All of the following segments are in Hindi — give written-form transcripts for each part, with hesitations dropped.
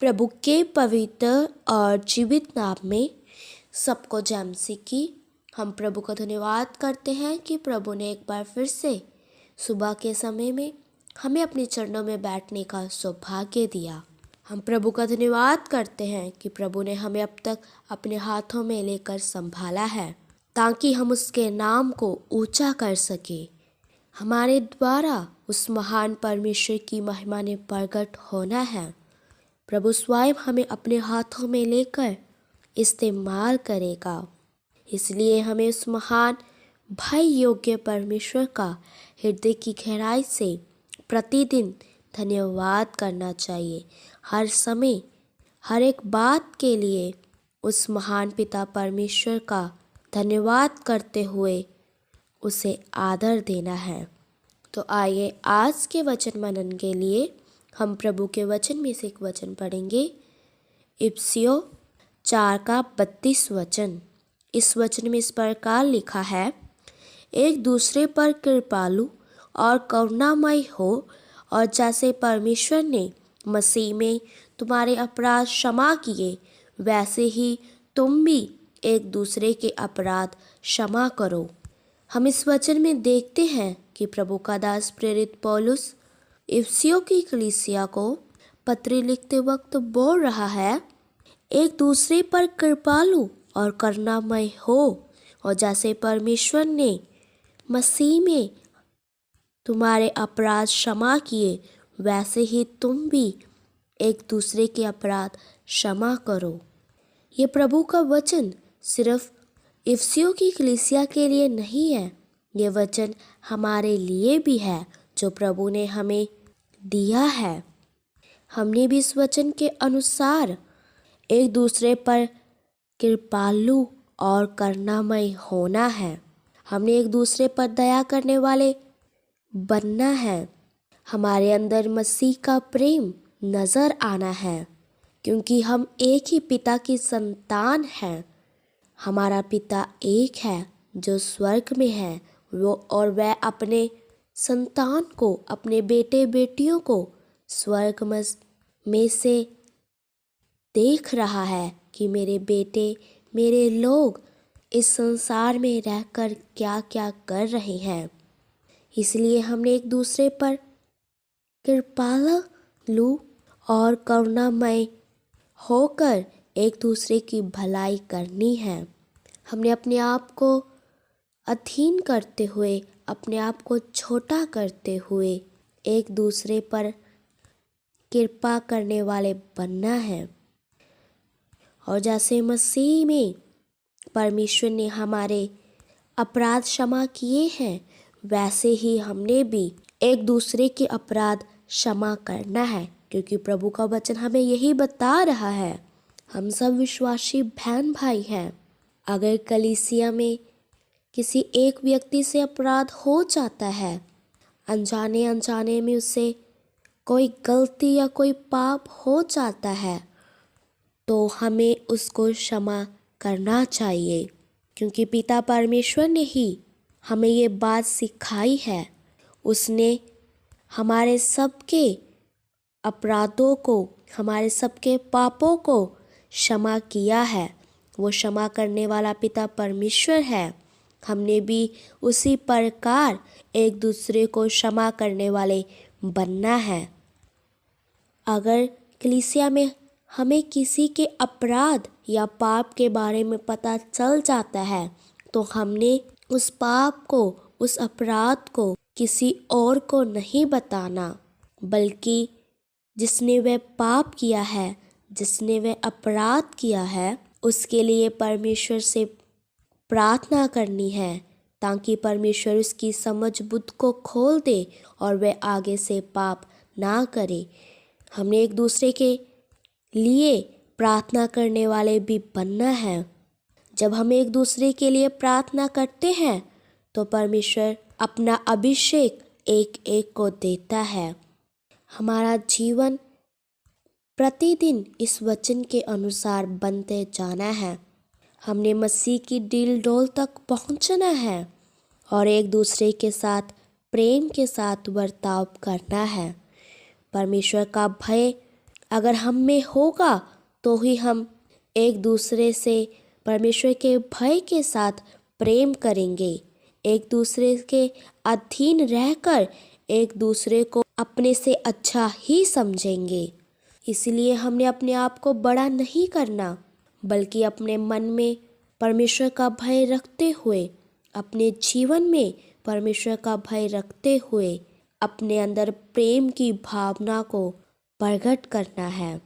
प्रभु के पवित्र और जीवित नाम में सबको जय मसीह की। हम प्रभु का धन्यवाद करते हैं कि प्रभु ने एक बार फिर से सुबह के समय में हमें अपने चरणों में बैठने का सौभाग्य दिया। हम प्रभु का धन्यवाद करते हैं कि प्रभु ने हमें अब तक अपने हाथों में लेकर संभाला है ताकि हम उसके नाम को ऊंचा कर सके। हमारे द्वारा उस महान परमेश्वर की महिमा ने प्रकट होना है। प्रभु स्वयं हमें अपने हाथों में लेकर इस्तेमाल करेगा, इसलिए हमें उस महान भय योग्य परमेश्वर का हृदय की गहराई से प्रतिदिन धन्यवाद करना चाहिए। हर समय हर एक बात के लिए उस महान पिता परमेश्वर का धन्यवाद करते हुए उसे आदर देना है। तो आइए आज के वचन मनन के लिए हम प्रभु के वचन में से एक वचन पढ़ेंगे। इफिसियों 4:32 वचन। इस वचन में इस प्रकार लिखा है, एक दूसरे पर कृपालु और करुणामय हो, और जैसे परमेश्वर ने मसीह में तुम्हारे अपराध क्षमा किए, वैसे ही तुम भी एक दूसरे के अपराध क्षमा करो। हम इस वचन में देखते हैं कि प्रभु का दास प्रेरित पौलुस इफिसियों की कलीसिया को पत्री लिखते वक्त बोल रहा है, एक दूसरे पर कृपालु और करुणामय हो, और जैसे परमेश्वर ने मसीह में तुम्हारे अपराध क्षमा किए, वैसे ही तुम भी एक दूसरे के अपराध क्षमा करो। ये प्रभु का वचन सिर्फ इफिसियों की कलीसिया के लिए नहीं है, ये वचन हमारे लिए भी है जो प्रभु ने हमें दिया है। हमने भी इस वचन के अनुसार एक दूसरे पर कृपालु और करुणामय होना है। हमने एक दूसरे पर दया करने वाले बनना है। हमारे अंदर मसीह का प्रेम नज़र आना है, क्योंकि हम एक ही पिता की संतान हैं। हमारा पिता एक है जो स्वर्ग में है, और वह अपने संतान को, अपने बेटे बेटियों को स्वर्ग में से देख रहा है कि मेरे बेटे, मेरे लोग इस संसार में रहकर क्या क्या कर रहे हैं। इसलिए हमने एक दूसरे पर कृपालु और करुणामय होकर एक दूसरे की भलाई करनी है। हमने अपने आप को अधीन करते हुए, अपने आप को छोटा करते हुए एक दूसरे पर कृपा करने वाले बनना है। और जैसे मसीह में परमेश्वर ने हमारे अपराध क्षमा किए हैं, वैसे ही हमने भी एक दूसरे के अपराध क्षमा करना है, क्योंकि प्रभु का वचन हमें यही बता रहा है। हम सब विश्वासी बहन भाई हैं। अगर कलीसिया में किसी एक व्यक्ति से अपराध हो जाता है, अनजाने अनजाने में उससे कोई गलती या कोई पाप हो जाता है, तो हमें उसको क्षमा करना चाहिए, क्योंकि पिता परमेश्वर ने ही हमें ये बात सिखाई है। उसने हमारे सबके अपराधों को, हमारे सबके पापों को क्षमा किया है। वो क्षमा करने वाला पिता परमेश्वर है। हमने भी उसी प्रकार एक दूसरे को क्षमा करने वाले बनना है। अगर कलीसिया में हमें किसी के अपराध या पाप के बारे में पता चल जाता है, तो हमने उस पाप को, उस अपराध को किसी और को नहीं बताना, बल्कि जिसने वह पाप किया है, जिसने वह अपराध किया है, उसके लिए परमेश्वर से प्रार्थना करनी है, ताकि परमेश्वर उसकी समझ बुद्धि को खोल दे और वह आगे से पाप ना करे। हमने एक दूसरे के लिए प्रार्थना करने वाले भी बनना है। जब हम एक दूसरे के लिए प्रार्थना करते हैं, तो परमेश्वर अपना अभिषेक एक एक को देता है। हमारा जीवन प्रतिदिन इस वचन के अनुसार बनते जाना है। हमने मसीह की दिल डोल तक पहुंचना है और एक दूसरे के साथ प्रेम के साथ बर्ताव करना है। परमेश्वर का भय अगर हम में होगा तो ही हम एक दूसरे से परमेश्वर के भय के साथ प्रेम करेंगे, एक दूसरे के अधीन रहकर एक दूसरे को अपने से अच्छा ही समझेंगे। इसलिए हमने अपने आप को बड़ा नहीं करना, बल्कि अपने मन में परमेश्वर का भय रखते हुए, अपने जीवन में परमेश्वर का भय रखते हुए अपने अंदर प्रेम की भावना को प्रकट करना है।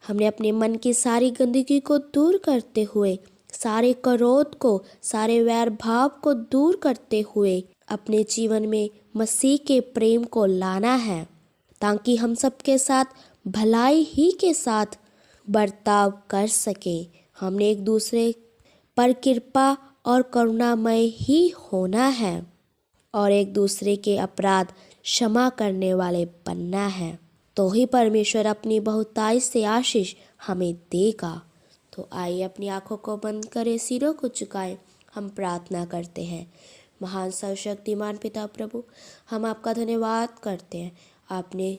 हमने अपने मन की सारी गंदगी को दूर करते हुए, सारे क्रोध को, सारे वैर भाव को दूर करते हुए अपने जीवन में मसीह के प्रेम को लाना है, ताकि हम सबके साथ भलाई ही के साथ बर्ताव कर सकें। हमने एक दूसरे पर कृपा और करुणामय ही होना है और एक दूसरे के अपराध क्षमा करने वाले बनना है, तो ही परमेश्वर अपनी बहुतायत से आशीष हमें देगा। तो आइए अपनी आंखों को बंद करें, सिरों को झुकाएं, हम प्रार्थना करते हैं। महान सर्वशक्तिमान पिता प्रभु, हम आपका धन्यवाद करते हैं। आपने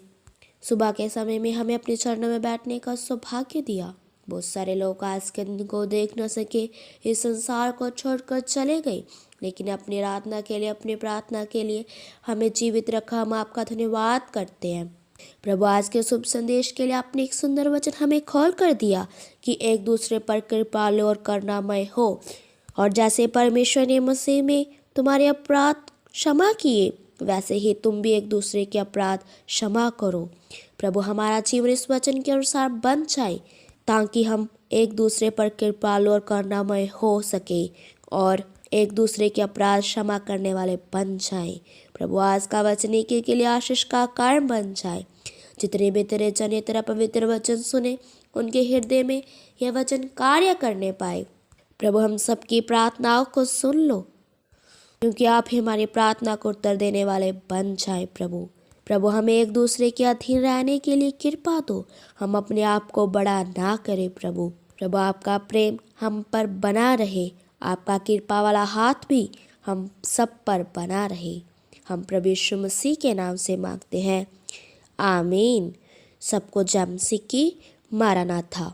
सुबह के समय में हमें अपने चरणों में बैठने का सौभाग्य दिया। बहुत सारे लोग आज के दिन को देख न सके, इस संसार को छोड़कर चले गए, लेकिन अपनी आराधना के लिए, अपनी प्रार्थना के लिए हमें जीवित रखा। हम आपका धन्यवाद करते हैं प्रभु। आज के शुभ संदेश के लिए आपने एक सुंदर वचन हमें खोल कर दिया कि एक दूसरे पर कृपालु और करुणामय हो, और जैसे परमेश्वर ने मसीह में तुम्हारे अपराध क्षमा किए, वैसे ही तुम भी एक दूसरे के अपराध क्षमा करो। प्रभु, हमारा जीवन इस वचन के अनुसार बन जाए, ताकि हम एक दूसरे पर कृपालु और करुणामय हो सके और एक दूसरे के अपराध क्षमा करने वाले बन जाए। प्रभु, आज का वचन के लिए आशीष का कारण बन जाए। जितने भी तेरे जन ये तेरा पवित्र वचन सुने, उनके हृदय में यह वचन कार्य करने पाए। प्रभु, हम सबकी प्रार्थनाओं को सुन लो, क्योंकि आप ही हमारी प्रार्थना को उत्तर देने वाले बन जाए। प्रभु, हमें एक दूसरे के अधीन रहने के लिए कृपा दो। हम अपने आप को बड़ा ना करें। प्रभु, आपका प्रेम हम पर बना रहे, आपका कृपा वाला हाथ भी हम सब पर बना रहे। हम प्रभु यीशु मसीह के नाम से मांगते हैं, आमीन। सबको जय मसीह की। मारानाथा।